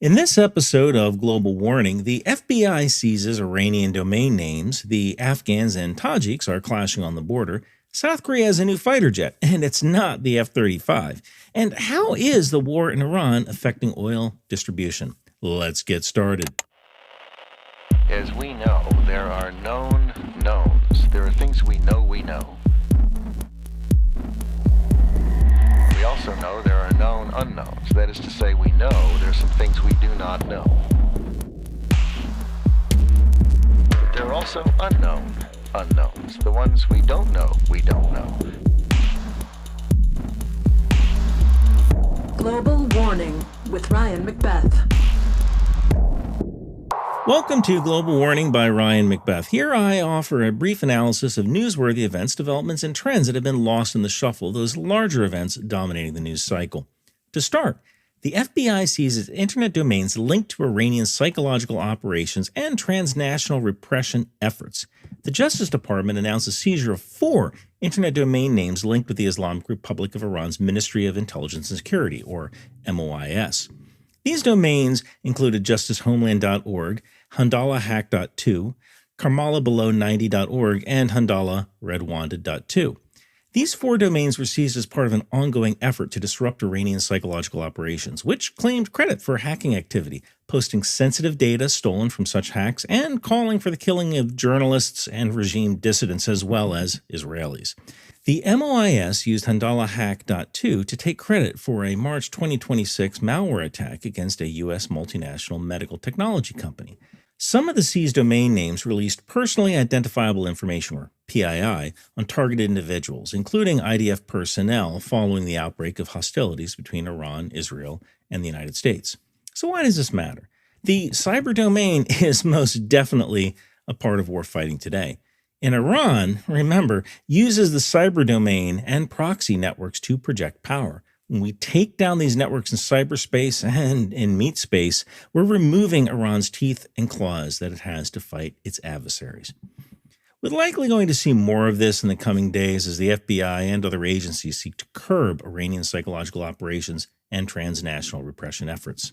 In this episode of Global Warning, the FBI seizes Iranian domain names, the Afghans and Tajiks are clashing on the border, South Korea has a new fighter jet, and it's not the F-35. And how is the war in Iran affecting oil distribution? Let's get started. As we know, there are known knowns. There are things we know we know. We also know there are known unknowns. That is to say, we know there are some things we do not know. But there are also unknown unknowns. The ones we don't know, we don't know. Global Warning with Ryan McBeth. Welcome to Global Warning by Ryan McBeth. Here I offer a brief analysis of newsworthy events, developments, and trends that have been lost in the shuffle of those larger events dominating the news cycle. To start, the FBI seizes internet domains linked to Iranian psychological operations and transnational repression efforts. The Justice Department announced the seizure of 4 internet domain names linked with the Islamic Republic of Iran's Ministry of Intelligence and Security, or MOIS. These domains included justicehomeland.org, handalahack.2, karmalabelow90.org, and handalaredwanted.2. These 4 domains were seized as part of an ongoing effort to disrupt Iranian psychological operations, which claimed credit for hacking activity, posting sensitive data stolen from such hacks, and calling for the killing of journalists and regime dissidents as well as Israelis. The MOIS used handalahack.2 to take credit for a March 2026 malware attack against a U.S. multinational medical technology company. Some of the seized domain names released personally identifiable information, or PII, on targeted individuals, including IDF personnel following the outbreak of hostilities between Iran, Israel, and the United States. So why does this matter? The cyber domain is most definitely a part of war fighting today. In Iran, remember, uses the cyber domain and proxy networks to project power. When we take down these networks in cyberspace and in meat space, we're removing Iran's teeth and claws that it has to fight its adversaries. We're likely going to see more of this in the coming days as the FBI and other agencies seek to curb Iranian psychological operations and transnational repression efforts.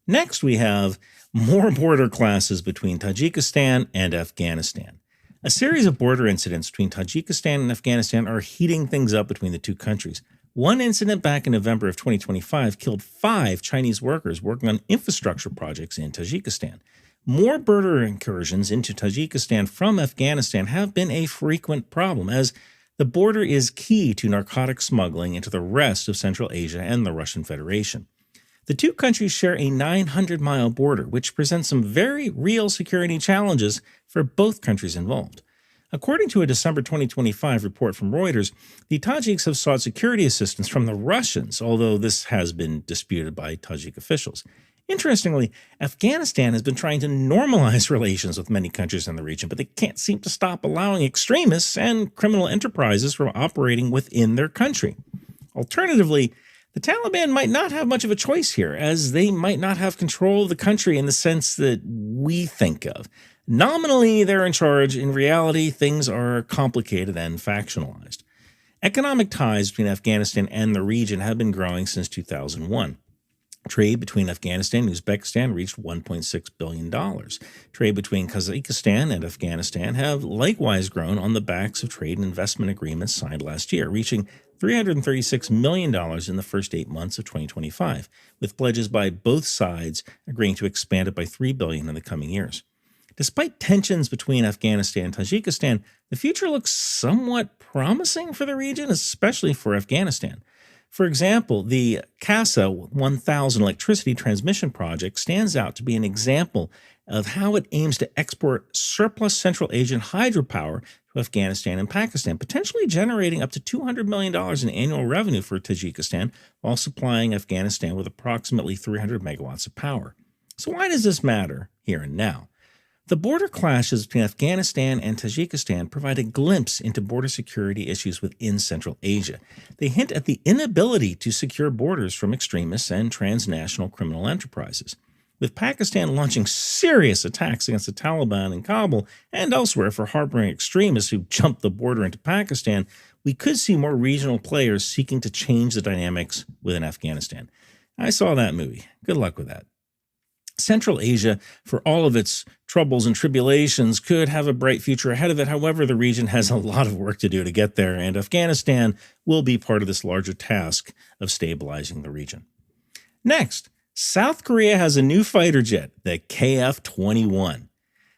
Next, we have more border clashes between Tajikistan and Afghanistan. A series of border incidents between Tajikistan and Afghanistan are heating things up between the two countries. One incident back in November of 2025 killed 5 Chinese workers working on infrastructure projects in Tajikistan. More border incursions into Tajikistan from Afghanistan have been a frequent problem, as the border is key to narcotic smuggling into the rest of Central Asia and the Russian Federation. The two countries share a 900-mile border, which presents some very real security challenges for both countries involved. According to a December 2025 report from Reuters, the Tajiks have sought security assistance from the Russians, although this has been disputed by Tajik officials. Interestingly, Afghanistan has been trying to normalize relations with many countries in the region, but they can't seem to stop allowing extremists and criminal enterprises from operating within their country. Alternatively, the Taliban might not have much of a choice here, as they might not have control of the country in the sense that we think of. Nominally, they're in charge. In reality, things are complicated and factionalized. Economic ties between Afghanistan and the region have been growing since 2001. Trade between Afghanistan and Uzbekistan reached $1.6 billion. Trade between Kazakhstan and Afghanistan have likewise grown on the backs of trade and investment agreements signed last year, reaching $336 million in the first 8 months of 2025, with pledges by both sides agreeing to expand it by $3 billion in the coming years. Despite tensions between Afghanistan and Tajikistan, the future looks somewhat promising for the region, especially for Afghanistan. For example, the CASA 1000 electricity transmission project stands out to be an example of how it aims to export surplus Central Asian hydropower to Afghanistan and Pakistan, potentially generating up to $200 million in annual revenue for Tajikistan while supplying Afghanistan with approximately 300 megawatts of power. So why does this matter here and now? The border clashes between Afghanistan and Tajikistan provide a glimpse into border security issues within Central Asia. They hint at the inability to secure borders from extremists and transnational criminal enterprises. With Pakistan launching serious attacks against the Taliban in Kabul and elsewhere for harboring extremists who jumped the border into Pakistan, we could see more regional players seeking to change the dynamics within Afghanistan. I saw that movie. Good luck with that. Central Asia, for all of its troubles and tribulations, could have a bright future ahead of it. However, the region has a lot of work to do to get there, and Afghanistan will be part of this larger task of stabilizing the region. Next, South Korea has a new fighter jet, the KF-21.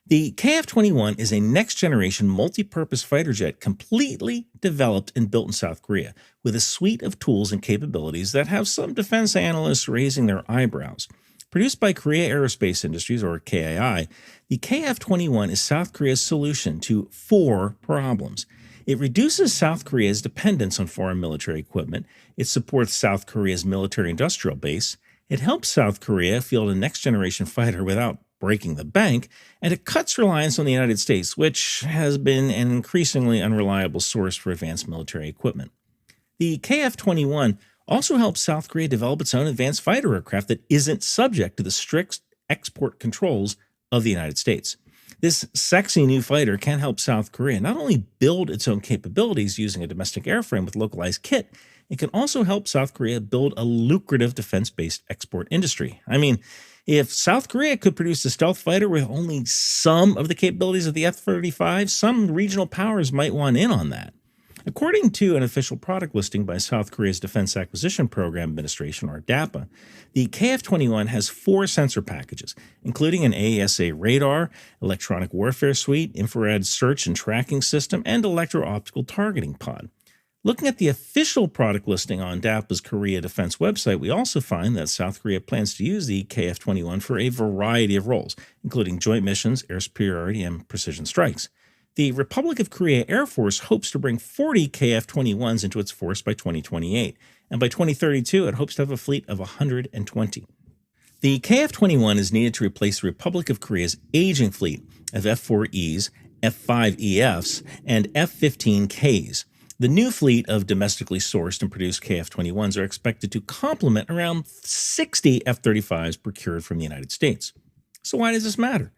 The KF-21 is a next-generation multi-purpose fighter jet completely developed and built in South Korea, with a suite of tools and capabilities that have some defense analysts raising their eyebrows. Produced by Korea Aerospace Industries, or KAI, the KF-21 is South Korea's solution to 4 problems. It reduces South Korea's dependence on foreign military equipment, it supports South Korea's military-industrial base, it helps South Korea field a next-generation fighter without breaking the bank, and it cuts reliance on the United States, which has been an increasingly unreliable source for advanced military equipment. The KF-21 also helps South Korea develop its own advanced fighter aircraft that isn't subject to the strict export controls of the United States. This sexy new fighter can help South Korea not only build its own capabilities using a domestic airframe with localized kit, it can also help South Korea build a lucrative defense-based export industry. I mean, if South Korea could produce a stealth fighter with only some of the capabilities of the F-35, some regional powers might want in on that. According to an official product listing by South Korea's Defense Acquisition Program Administration, or DAPA, the KF-21 has 4 sensor packages, including an AESA radar, electronic warfare suite, infrared search and tracking system, and electro-optical targeting pod. Looking at the official product listing on DAPA's Korea Defense website, we also find that South Korea plans to use the KF-21 for a variety of roles, including joint missions, air superiority, and precision strikes. The Republic of Korea Air Force hopes to bring 40 KF-21s into its force by 2028, and by 2032 it hopes to have a fleet of 120. The KF-21 is needed to replace the Republic of Korea's aging fleet of F-4Es, F-5EFs, and F-15Ks. The new fleet of domestically sourced and produced KF-21s are expected to complement around 60 F-35s procured from the United States. So why does this matter?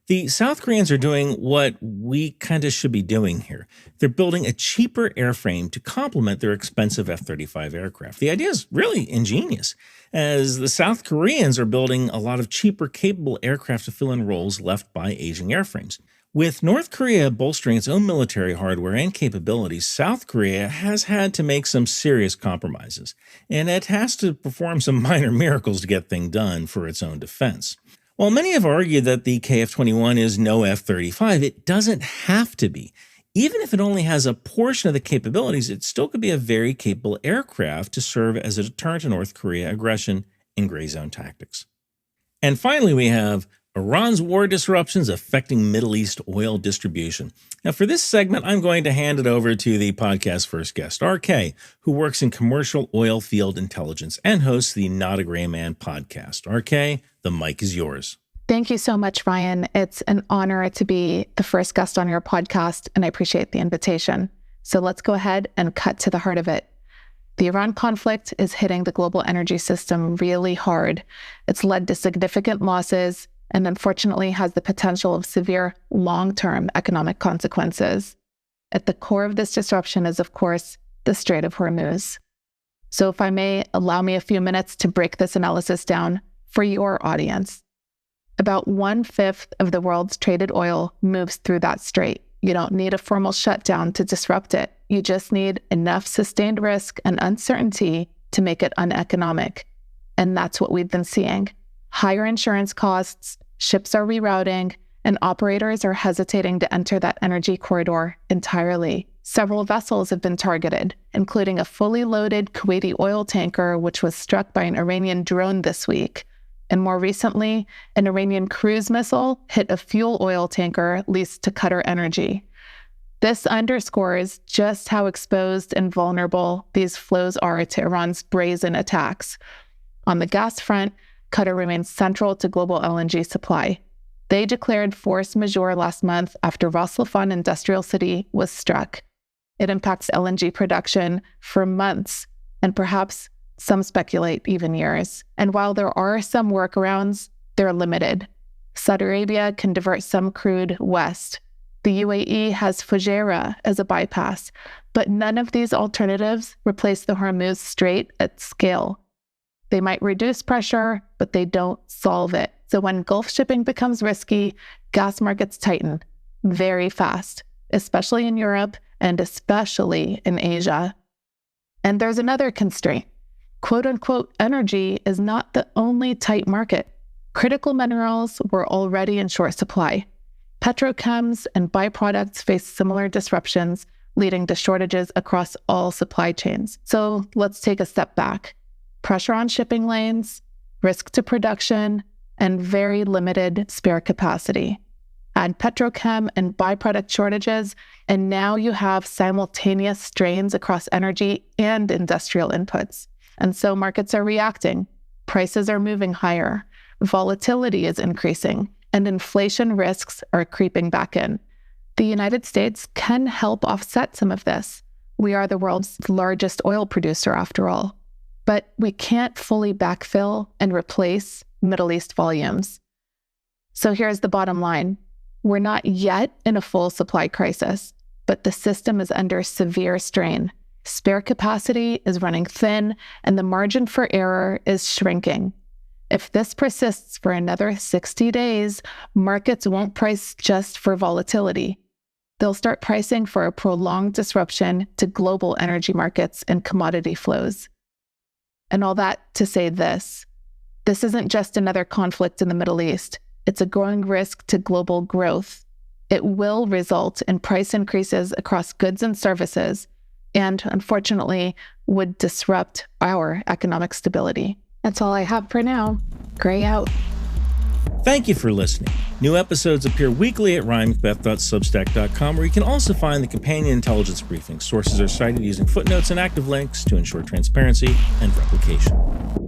The South Koreans are doing what we kind of should be doing here. They're building a cheaper airframe to complement their expensive F-35 aircraft. The idea is really ingenious, as the South Koreans are building a lot of cheaper, capable aircraft to fill in roles left by aging airframes. With North Korea bolstering its own military hardware and capabilities, South Korea has had to make some serious compromises, and it has to perform some minor miracles to get things done for its own defense. While many have argued that the KF-21 is no F-35, it doesn't have to be. Even if it only has a portion of the capabilities, it still could be a very capable aircraft to serve as a deterrent to North Korea aggression in gray zone tactics. And finally, we have Iran's war disruptions affecting Middle East oil distribution. Now, for this segment, I'm going to hand it over to the podcast's first guest, RK, who works in commercial oil field intelligence and hosts the Not a Gray Man podcast. RK, the mic is yours. Thank you so much, Ryan. It's an honor to be the first guest on your podcast, and I appreciate the invitation. So let's go ahead and cut to the heart of it. The Iran conflict is hitting the global energy system really hard. It's led to significant losses and unfortunately has the potential of severe long-term economic consequences. At the core of this disruption is, of course, the Strait of Hormuz. So if I may, allow me a few minutes to break this analysis down for your audience. About 1/5 of the world's traded oil moves through that strait. You don't need a formal shutdown to disrupt it. You just need enough sustained risk and uncertainty to make it uneconomic. And that's what we've been seeing. Higher insurance costs, ships are rerouting, and operators are hesitating to enter that energy corridor entirely. Several vessels have been targeted, including a fully loaded Kuwaiti oil tanker, which was struck by an Iranian drone this week. And more recently, an Iranian cruise missile hit a fuel oil tanker leased to Qatar Energy. This underscores just how exposed and vulnerable these flows are to Iran's brazen attacks. On the gas front, Qatar remains central to global LNG supply. They declared force majeure last month after Ras Laffan industrial city was struck. It impacts LNG production for months, and perhaps some speculate even years. And while there are some workarounds, they're limited. Saudi Arabia can divert some crude west. The UAE has Fujairah as a bypass, but none of these alternatives replace the Hormuz Strait at scale. They might reduce pressure, but they don't solve it. So when Gulf shipping becomes risky, gas markets tighten very fast, especially in Europe and especially in Asia. And there's another constraint. Quote unquote, energy is not the only tight market. Critical minerals were already in short supply. Petrochems and byproducts face similar disruptions, leading to shortages across all supply chains. So let's take a step back. Pressure on shipping lanes, risk to production, and very limited spare capacity. Add petrochem and byproduct shortages, and now you have simultaneous strains across energy and industrial inputs. And so markets are reacting. Prices are moving higher. Volatility is increasing, and inflation risks are creeping back in. The United States can help offset some of this. We are the world's largest oil producer, after all. But we can't fully backfill and replace Middle East volumes. So here's the bottom line. We're not yet in a full supply crisis, but the system is under severe strain. Spare capacity is running thin, and the margin for error is shrinking. If this persists for another 60 days, markets won't price just for volatility. They'll start pricing for a prolonged disruption to global energy markets and commodity flows. And all that to say this isn't just another conflict in the Middle East. It's a growing risk to global growth. It will result in price increases across goods and services, and unfortunately would disrupt our economic stability. That's all I have for now. Gray out. Thank you for listening. New episodes appear weekly at ryanmcbeth.substack.com, where you can also find the companion intelligence briefings. Sources are cited using footnotes and active links to ensure transparency and replication.